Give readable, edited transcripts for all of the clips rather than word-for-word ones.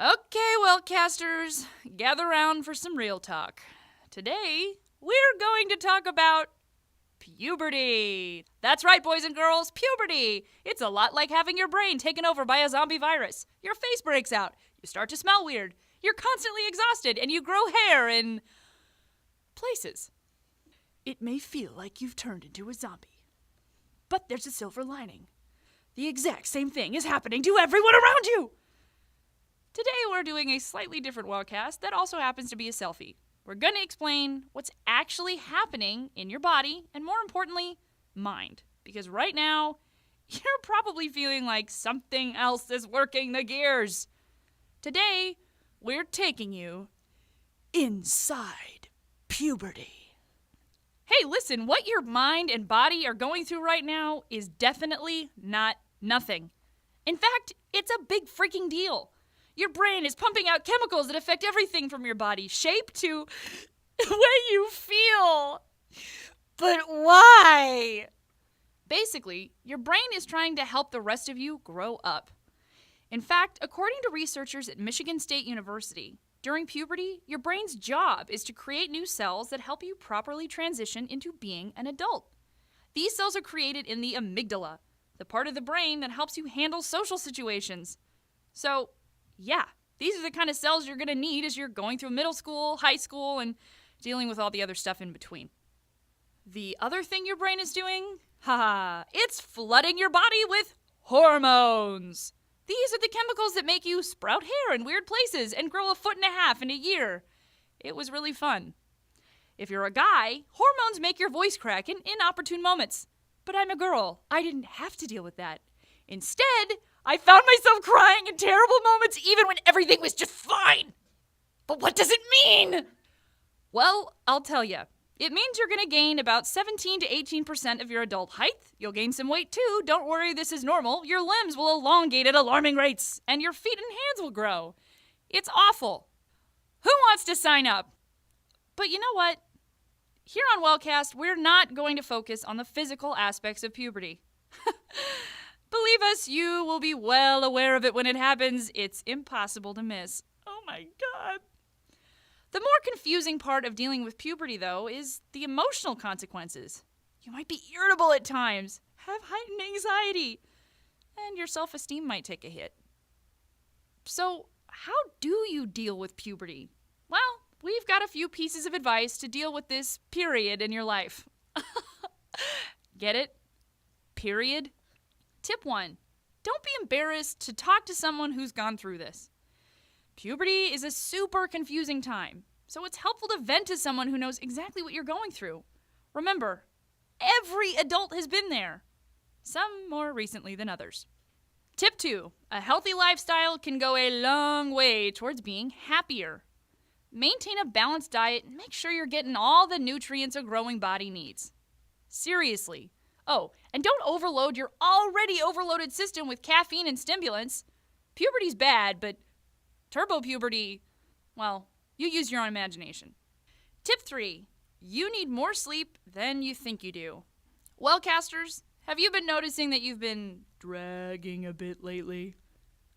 Okay, WellCasters, gather round for some real talk. Today, we're going to talk about puberty. That's right, boys and girls, puberty. It's a lot like having your brain taken over by a zombie virus. Your face breaks out, you start to smell weird, you're constantly exhausted, and you grow hair in places. It may feel like you've turned into a zombie, but there's a silver lining. The exact same thing is happening to everyone around you. Today we're doing a slightly different WellCast that also happens to be a selfie. We're going to explain what's actually happening in your body and, more importantly, mind. Because right now, you're probably feeling like something else is working the gears. Today, we're taking you inside puberty. Hey, listen, what your mind and body are going through right now is definitely not nothing. In fact, it's a big freaking deal. Your brain is pumping out chemicals that affect everything from your body shape to the way you feel. But why? Basically, your brain is trying to help the rest of you grow up. In fact, according to researchers at Michigan State University, during puberty, your brain's job is to create new cells that help you properly transition into being an adult. These cells are created in the amygdala, the part of the brain that helps you handle social situations. So, yeah, these are the kind of cells you're going to need as you're going through middle school, high school, and dealing with all the other stuff in between. The other thing your brain is doing? It's flooding your body with hormones. These are the chemicals that make you sprout hair in weird places and grow 1.5 feet in a year. It was really fun. If you're a guy, hormones make your voice crack in inopportune moments. But I'm a girl. I didn't have to deal with that. Instead, I found myself crying in terrible moments even when everything was just fine. But what does it mean? Well, I'll tell you. It means you're going to gain about 17 to 18% of your adult height. You'll gain some weight too. Don't worry, this is normal. Your limbs will elongate at alarming rates, and your feet and hands will grow. It's awful. Who wants to sign up? But you know what? Here on WellCast, we're not going to focus on the physical aspects of puberty. Believe us, you will be well aware of it when it happens. It's impossible to miss. Oh my God. The more confusing part of dealing with puberty, though, is the emotional consequences. You might be irritable at times, have heightened anxiety, and your self-esteem might take a hit. So, how do you deal with puberty? Well, we've got a few pieces of advice to deal with this period in your life. Get it? Period? Tip 1. Don't be embarrassed to talk to someone who's gone through this. Puberty is a super confusing time, so it's helpful to vent to someone who knows exactly what you're going through. Remember, every adult has been there, some more recently than others. Tip 2. A healthy lifestyle can go a long way towards being happier. Maintain a balanced diet and make sure you're getting all the nutrients a growing body needs. Seriously. Oh, and don't overload your already overloaded system with caffeine and stimulants. Puberty's bad, but turbo puberty, well, you use your own imagination. Tip 3. You need more sleep than you think you do. WellCasters, have you been noticing that you've been dragging a bit lately?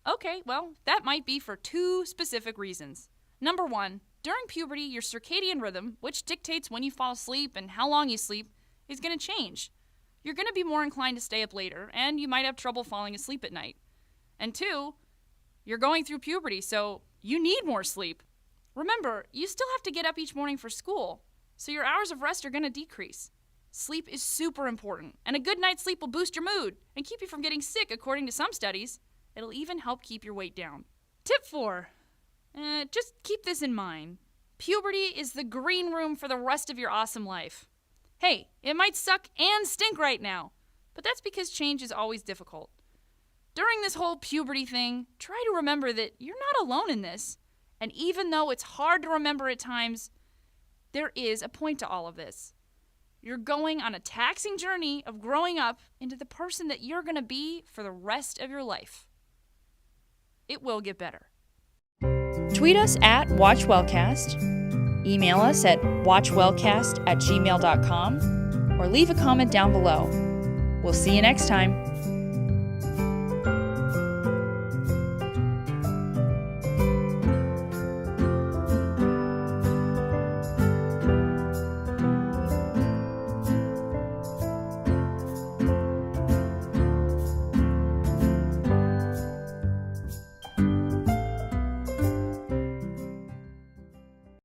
Okay, well, that might be for 2 specific reasons. Number 1, during puberty, your circadian rhythm, which dictates when you fall asleep and how long you sleep, is going to change. You're going to be more inclined to stay up later, and you might have trouble falling asleep at night. And 2, you're going through puberty, so you need more sleep. Remember, you still have to get up each morning for school, so your hours of rest are going to decrease. Sleep is super important, and a good night's sleep will boost your mood and keep you from getting sick, according to some studies. It'll even help keep your weight down. Tip 4. Just keep this in mind. Puberty is the green room for the rest of your awesome life. Hey, it might suck and stink right now, but that's because change is always difficult. During this whole puberty thing, try to remember that you're not alone in this. And even though it's hard to remember at times, there is a point to all of this. You're going on a taxing journey of growing up into the person that you're going to be for the rest of your life. It will get better. Tweet us at WatchWellCast. Email us at watchwellcast@gmail.com or leave a comment down below. We'll see you next time.